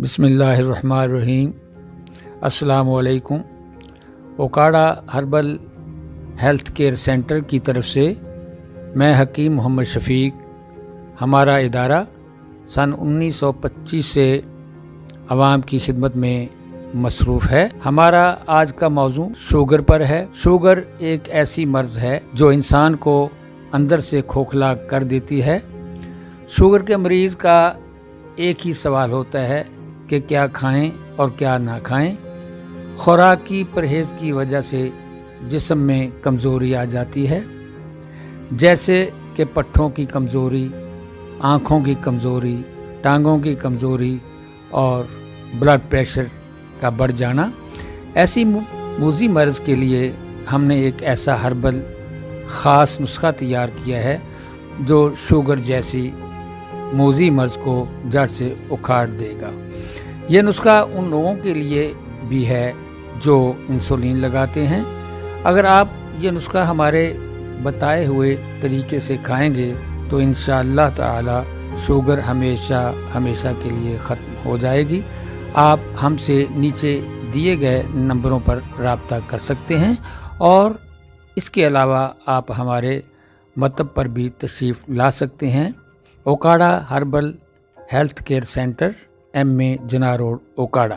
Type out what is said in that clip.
بسم اللہ الرحمن الرحیم۔ السلام علیکم۔ Okara herbal health care centre کی طرف سے میں حکیم محمد شفیق، ہمارا ادارہ سن 1925 سے عوام کی خدمت میں مصروف ہے۔ ہمارا آج کا موضوع شوگر پر ہے۔ شوگر ایک ایسی مرض ہے جو انسان کو اندر سے کھوکھلا کر دیتی ہے۔ شوگر کے مریض کا ایک ہی سوال ہوتا ہے کہ کیا کھائیں اور کیا نہ کھائیں۔ خوراک کی پرہیز کی وجہ سے جسم میں کمزوری آ جاتی ہے، جیسے کہ پٹھوں کی کمزوری، آنکھوں کی کمزوری، ٹانگوں کی کمزوری اور بلڈ پریشر کا بڑھ جانا۔ ایسی موذی مرض کے لیے ہم نے ایک ایسا ہربل خاص نسخہ تیار کیا ہے جو شوگر جیسی موذی مرض کو جڑ سے اکھاڑ دے گا۔ یہ نسخہ ان لوگوں کے لیے بھی ہے جو انسولین لگاتے ہیں۔ اگر آپ یہ نسخہ ہمارے بتائے ہوئے طریقے سے کھائیں گے تو انشاءاللہ تعالی شوگر ہمیشہ کے لیے ختم ہو جائے گی۔ آپ ہم سے نیچے دیے گئے نمبروں پر رابطہ کر سکتے ہیں، اور اس کے علاوہ آپ ہمارے مکتب پر بھی تشریف لا سکتے ہیں۔ Okara herbal health care centre, M A Jinnah road, Okara.